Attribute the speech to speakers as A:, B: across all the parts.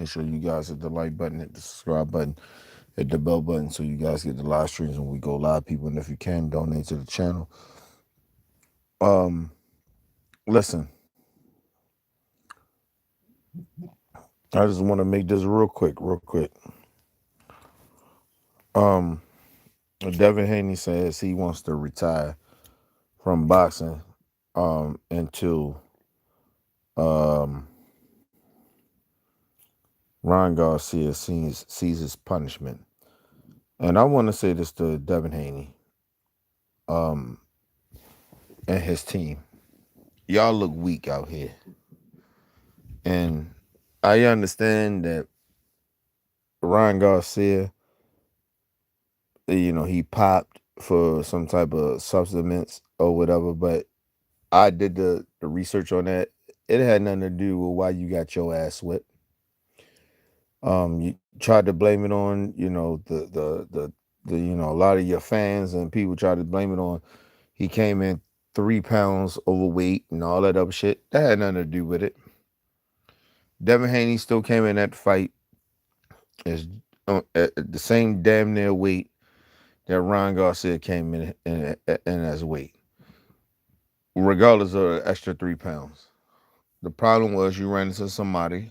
A: Make sure you guys hit the like button, hit the subscribe button, hit the bell button so you guys get the live streams when we go live, people. And if you can, donate to the channel. Um, Listen, I just want to make this real quick. Um, Devin Haney says he wants to retire from boxing until um Ron Garcia sees his punishment. And I want to say this to Devin Haney um and his team. Y'all look weak out here. And I understand that Ron Garcia, he popped for some type of substance or whatever, but I did the research on that. It had nothing to do with why you got your ass whipped. You tried to blame it on, a lot of your fans and people tried to blame it on he came in 3 pounds overweight and all that other shit. That had nothing to do with it. Devin Haney still came in that fight as at the same damn near weight that Ron Garcia came in as weight, regardless of the extra 3 pounds. The problem was you ran into somebody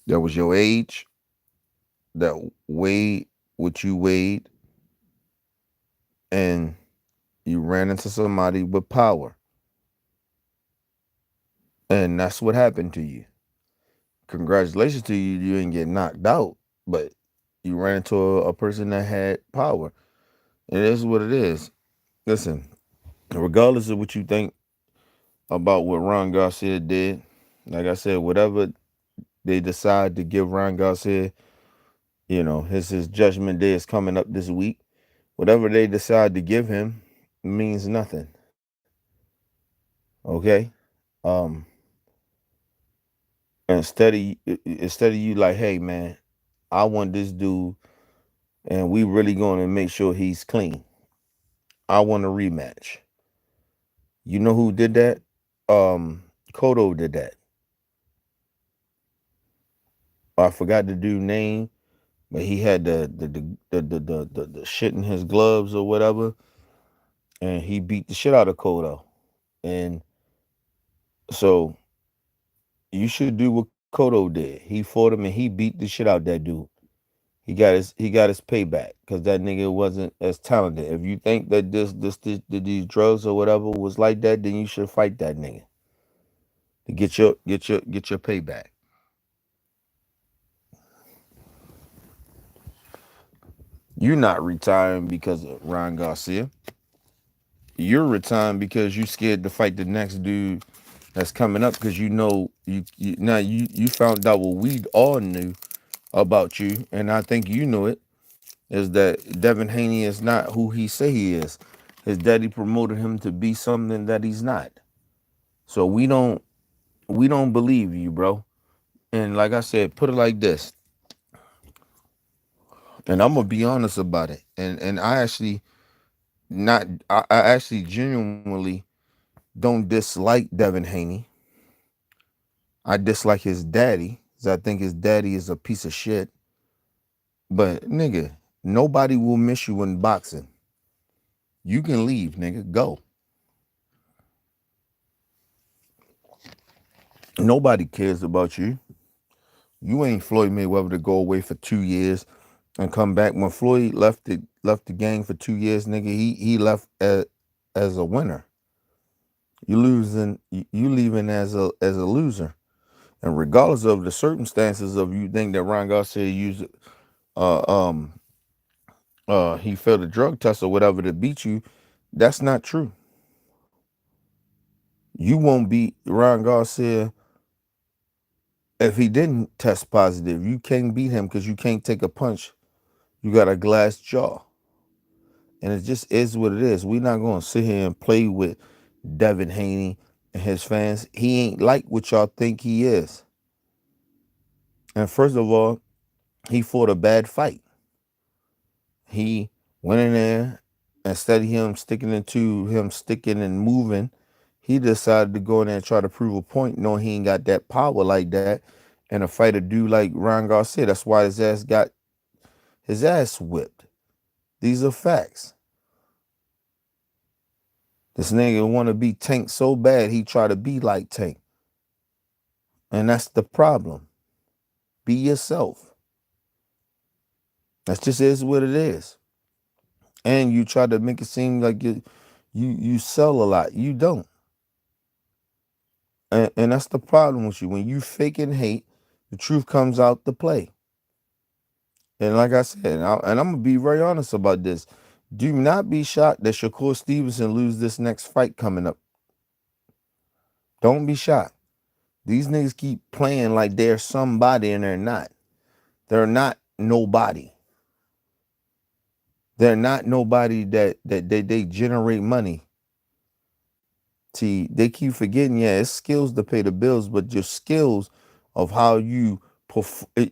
A: that was your age, that weighed what you weighed, and you ran into somebody with power. And that's what happened to you. Congratulations to you, you didn't get knocked out, but you ran into a person that had power. It is what it is. Listen, regardless of what you think about what Ron Garcia did, like I said, whatever they decide to give Ron Garcia, his judgment day is coming up this week. Whatever they decide to give him means nothing. Okay? Um instead of you like, hey man, I want this dude and we really going to make sure he's clean. I want a rematch. You know who did that? Kodo did that. I forgot the dude's name, but he had the shit in his gloves or whatever, and he beat the shit out of Kodo. And so you should do what Kodo did. He fought him and he beat the shit out that dude. He got his payback because that nigga wasn't as talented. If you think that these drugs or whatever was like that, then you should fight that nigga to get your payback. You're not retiring because of Ron Garcia. You're retiring because you scared to fight the next dude that's coming up because you found out what we all knew about you, and I think you knew it, is that Devin Haney is not who he say he is. His daddy promoted him to be something that he's not. So we don't believe you, bro. And like I said, put it like this, and I'm gonna be honest about it. And I actually not I actually genuinely don't dislike Devin Haney. I dislike his daddy, because I think his daddy is a piece of shit. But nigga, nobody will miss you in boxing. You can leave, nigga. Go. Nobody cares about you. You ain't Floyd Mayweather to go away for 2 years and come back. When Floyd left the game for 2 years, nigga, he left as a winner. You leaving as a loser. And regardless of the circumstances of you think that Ron Garcia used uh um he failed a drug test or whatever to beat you, that's not true. You won't beat Ron Garcia if he didn't test positive. You can't beat him because you can't take a punch. You got a glass jaw. And it just is what it is. We're not going to sit here and play with Devin Haney and his fans. He ain't like what y'all think he is. And first of all, he fought a bad fight. He went in there, instead of him sticking and moving, He decided to go in there and try to prove a point, knowing he ain't got that power like that. And a fighter do like Ryan Garcia. That's why his ass got his ass whipped. These are facts. This nigga want to be Tank so bad he try to be like Tank. And that's the problem. Be yourself. That's just is what it is. And you try to make it seem like you sell a lot. You don't. And that's the problem with you. When you fake and hate, the truth comes out to play. And like I said, and I'm gonna be very honest about this. Do not be shocked that Shakur Stevenson lose this next fight coming up. Don't be shocked. These niggas keep playing like they're somebody and they're not. They're not nobody. They're not nobody that they generate money. See, they keep forgetting, yeah, it's skills to pay the bills, but your skills of how you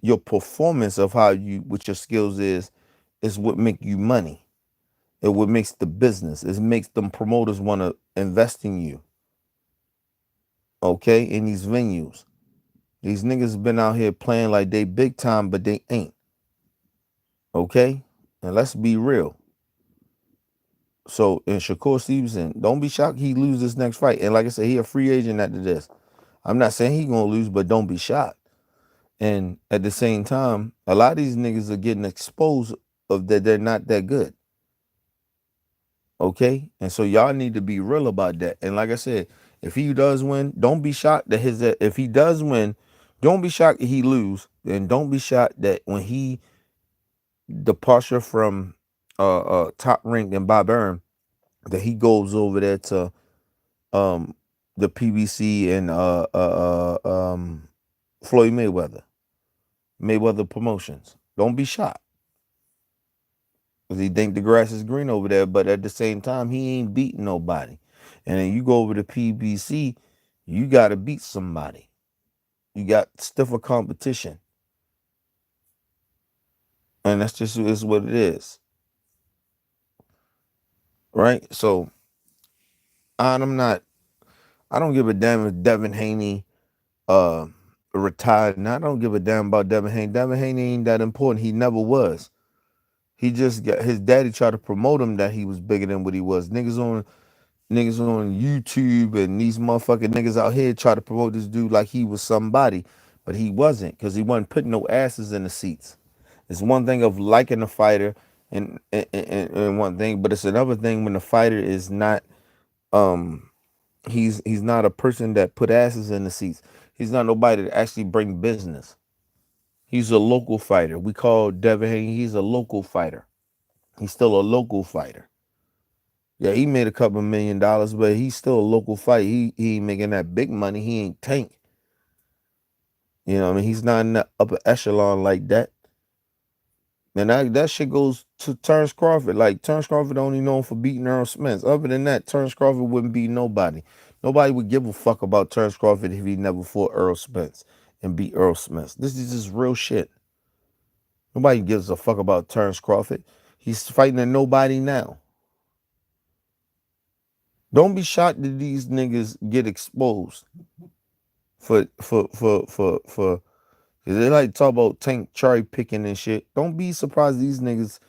A: your performance of how you what your skills is what make you money. It what makes the business. It makes them promoters want to invest in you. Okay, in these venues. These niggas been out here playing like they big time, but they ain't. Okay? And let's be real. So, in Shakur Stevenson, don't be shocked he lose this next fight. And like I said, he a free agent after this. I'm not saying he gonna lose, but don't be shocked. And at the same time, a lot of these niggas are getting exposed of that they're not that good. Okay? And so y'all need to be real about that. And like I said, if he does win, don't be shocked that if he does win, don't be shocked that he lose. And don't be shocked that when he departure from Top Rank and Bob Arum, that he goes over there to the PBC and Floyd Mayweather Promotions. Don't be shocked. Because he think the grass is green over there, but at the same time, he ain't beating nobody. And then you go over to PBC, you got to beat somebody. You got stiffer competition. And that's just is what it is. Right? So, I don't give a damn if Devon Haney retired. And I don't give a damn about Devon Haney. Devon Haney ain't that important. He never was. He just got his daddy tried to promote him that he was bigger than what he was. Niggas on YouTube and these motherfucking niggas out here try to promote this dude like he was somebody, but he wasn't, because he wasn't putting no asses in the seats. It's one thing of liking a fighter and one thing, but it's another thing when the fighter is not he's not a person that put asses in the seats. He's not nobody that actually bring business. He's a local fighter. We call Devin Haney, he's a local fighter. He's still a local fighter. Yeah, he made a couple $1 million, but he's still a local fighter. He ain't making that big money. He ain't Tank. You know what I mean? He's not in the upper echelon like that. And that shit goes to Terrence Crawford. Like, Terrence Crawford only known for beating Earl Spence. Other than that, Terrence Crawford wouldn't beat nobody. Nobody would give a fuck about Terrence Crawford if he never fought Earl Spence and beat Earl Spence. This is just real shit. Nobody gives a fuck about Terrence Crawford. He's fighting at nobody now. Don't be shocked that these niggas get exposed for they like to talk about Tank cherry picking and shit. Don't be surprised these niggas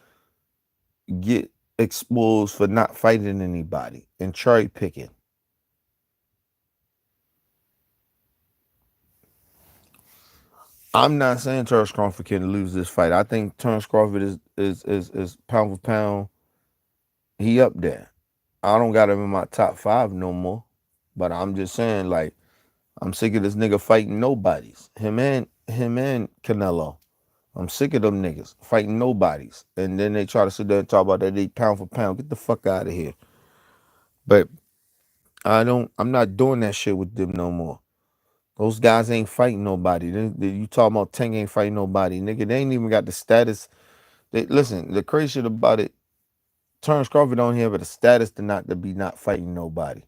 A: get exposed for not fighting anybody and cherry picking. I'm not saying Terrence Crawford can lose this fight. I think Terrence Crawford is pound for pound. He up there. I don't got him in my top 5 no more. But I'm just saying, like, I'm sick of this nigga fighting nobodies. Him and Canelo. I'm sick of them niggas fighting nobodies. And then they try to sit there and talk about that they pound for pound. Get the fuck out of here. But I'm not doing that shit with them no more. Those guys ain't fighting nobody. You talking about Tank ain't fighting nobody. Nigga, they ain't even got the status. Listen, the crazy shit about it, Terrence Crawford don't have the status to be not fighting nobody.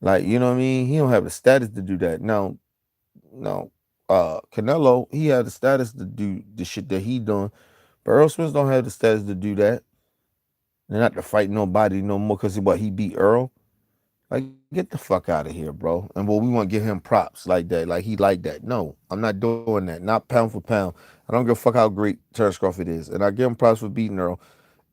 A: Like, you know what I mean? He don't have the status to do that. Now, no. Canelo, he had the status to do the shit that he doing. But Earl Spence don't have the status to do that. They're not to fight nobody no more because he beat Earl. Like, get the fuck out of here, bro. And well, we want to give him props like that, like he like that. No, I'm not doing that. Not pound for pound. I don't give a fuck how great Terrence Crawford is, and I give him props for beating Earl.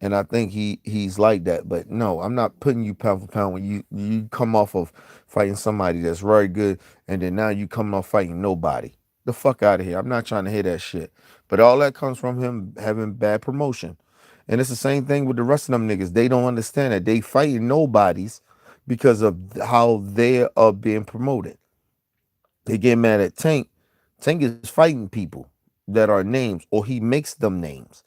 A: And I think he's like that. But no, I'm not putting you pound for pound when you come off of fighting somebody that's very good, and then now you coming off fighting nobody. The fuck out of here. I'm not trying to hear that shit. But all that comes from him having bad promotion. And it's the same thing with the rest of them niggas. They don't understand that they fighting nobodies because of how they are being promoted. They get mad at Tank. Tank is fighting people that are names, or he makes them names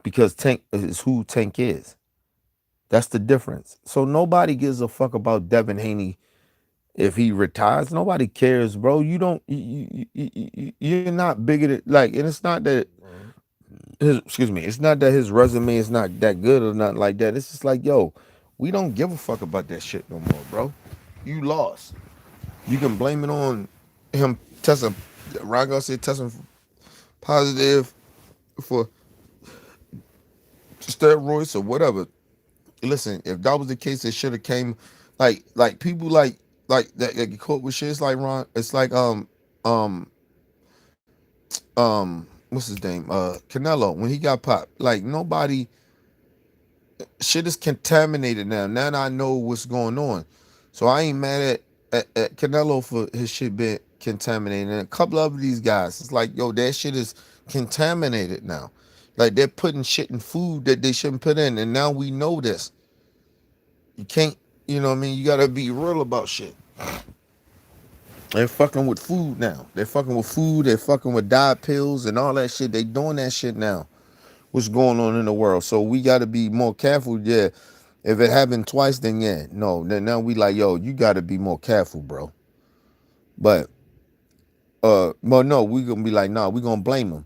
A: because Tank is who Tank is. That's the difference. So nobody gives a fuck about Devon Haney if he retires. Nobody cares, bro. You don't. You're not bigger than like, and it's not that his. Excuse me. It's not that his resume is not that good or nothing like that. It's just like, yo, we don't give a fuck about that shit no more, bro. You lost. You can blame it on him testing. Ron Garcia testing positive for steroids or whatever. Listen, if that was the case, it should have came like people like that get caught with shit. It's like Ron. It's like um what's his name? Canelo when he got popped. Like nobody shit is contaminated now. Now that I know what's going on, so I ain't mad at Canelo for his shit being contaminated. And a couple of these guys, it's like yo, that shit is contaminated now. Like they're putting shit in food that they shouldn't put in, and now we know this. You can't, you know what I mean? You gotta be real about shit. They're fucking with food now. They're fucking with food. They're fucking with diet pills and all that shit. They doing that shit now. What's going on in the world? So we gotta be more careful. Yeah. If it happened twice, then yeah. No. Then now we like, yo, you gotta be more careful, bro. But well, no, we gonna be like, nah, we gonna blame them.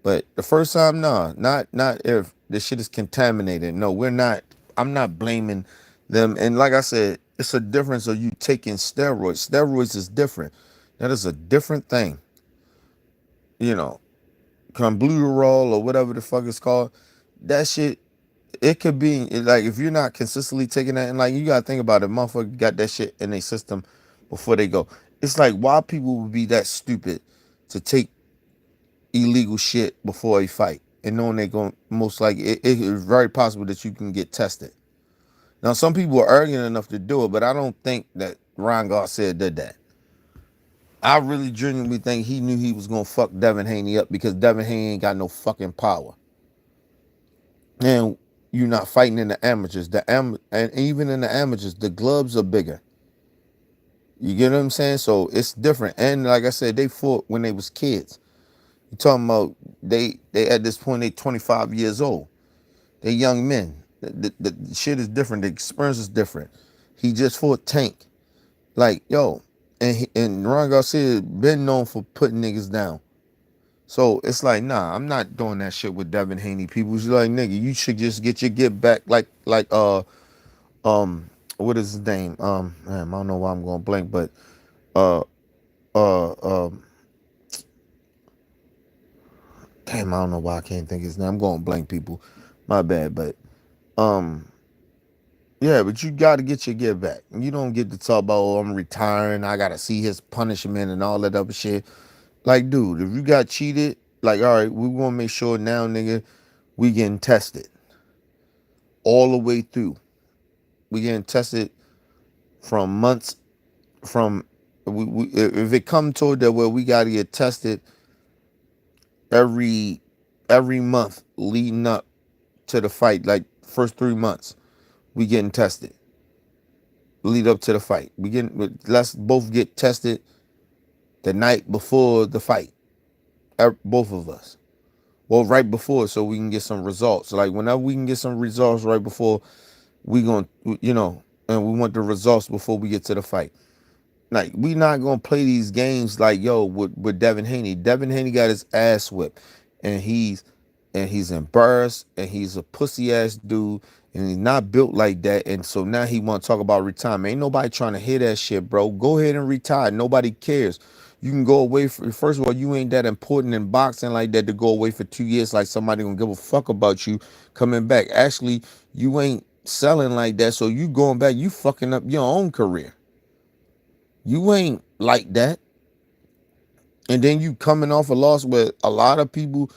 A: But the first time, nah, not if the shit is contaminated. No, we're not. I'm not blaming them. And like I said, it's a difference of you taking steroids. Steroids is different. That is a different thing. You know, Clenbuterol or whatever the fuck it's called. That shit, it could be like if you're not consistently taking that, and like you gotta think about it, motherfucker got that shit in their system before they go. It's like why people would be that stupid to take illegal shit before a fight and knowing they're going most likely it is very possible that you can get tested. Now some people are arrogant enough to do it, but I don't think that Ryan Garcia did that. I really genuinely think he knew he was gonna fuck Devin Haney up because Devin Haney ain't got no fucking power. And you're not fighting in the amateurs. And even in the amateurs, the gloves are bigger. You get what I'm saying? So it's different. And like I said, they fought when they was kids. You talking about they at this point they 25 years old. They young men. The shit is different. The experience is different. He just fought Tank. Like, yo, and Ron Garcia been known for putting niggas down. So it's like, nah, I'm not doing that shit with Devin Haney. People just like, nigga, you should just get your get back like what is his name? Man, I don't know why I'm going blank, but uh uh um damn, I don't know why I can't think his name. I'm going blank, people. My bad, but um yeah, but you got to get your get back. You don't get to talk about, oh, I'm retiring. I got to see his punishment and all that other shit. Like, dude, if you got cheated, like, all right, we want to make sure now, nigga, we getting tested all the way through. We getting tested from months from, if it come to that where we got to get tested every month leading up to the fight, like first 3 months, we getting tested. Lead up to the fight. Let's both get tested the night before the fight. Both of us. Well, right before, so we can get some results. Like whenever we can get some results right before, we gonna, and we want the results before we get to the fight. Like we not gonna play these games like yo with Devin Haney. Devin Haney got his ass whipped, and he's embarrassed, and he's a pussy ass dude, and he's not built like that. And so now he want to talk about retirement. Ain't nobody trying to hear that shit, bro. Go ahead and retire. Nobody cares. You can go away for, first of all, you ain't that important in boxing like that to go away for 2 years like somebody gonna give a fuck about you coming back. Actually, you ain't selling like that. So you going back, you fucking up your own career. You ain't like that. And then you coming off a loss where a lot of people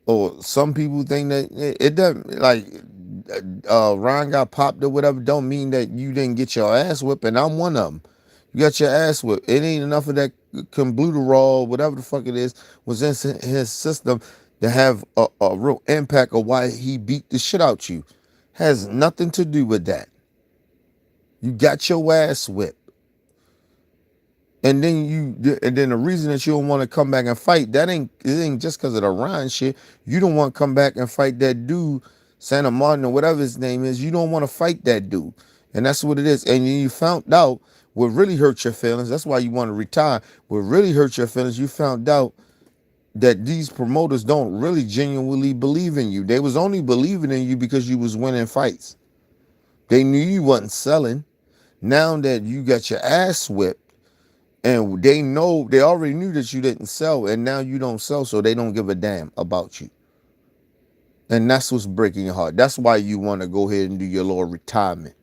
A: or some people think that it doesn't, like Ron got popped or whatever, don't mean that you didn't get your ass whipped, and I'm one of them. You got your ass whipped. It ain't enough of that clenbuterol, whatever the fuck it is, was in his system to have a real impact of why he beat the shit out you. Has nothing to do with that. You got your ass whipped. And then the reason that you don't want to come back and fight, it ain't just because of the Ryan shit. You don't want to come back and fight that dude, Santa Martin or whatever his name is. You don't want to fight that dude. And that's what it is. And you found out what really hurt your feelings. That's why you want to retire. What really hurt your feelings, you found out that these promoters don't really genuinely believe in you. They was only believing in you because you was winning fights. They knew you wasn't selling. Now that you got your ass whipped, and they already knew that you didn't sell, and now you don't sell, so they don't give a damn about you. And that's what's breaking your heart. That's why you want to go ahead and do your little retirement.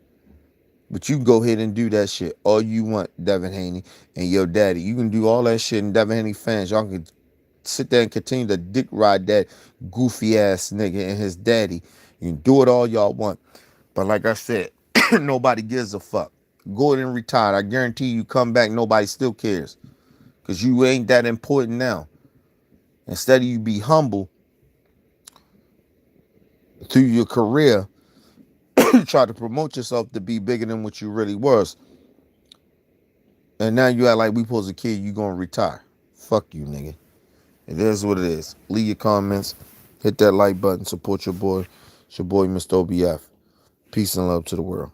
A: But you go ahead and do that shit all you want, Devon Haney and your daddy. You can do all that shit, and Devon Haney fans, y'all can sit there and continue to dick ride that goofy ass nigga and his daddy. You can do it all y'all want. But like I said, nobody gives a fuck. Go ahead and retire. I guarantee you come back, nobody still cares. Because you ain't that important now. Instead of you be humble through your career, you try to promote yourself to be bigger than what you really was. And now you act like we supposed to kid you gonna retire. Fuck you, nigga. It is what it is. Leave your comments. Hit that like button. Support your boy. It's your boy, Mr. OBF. Peace and love to the world.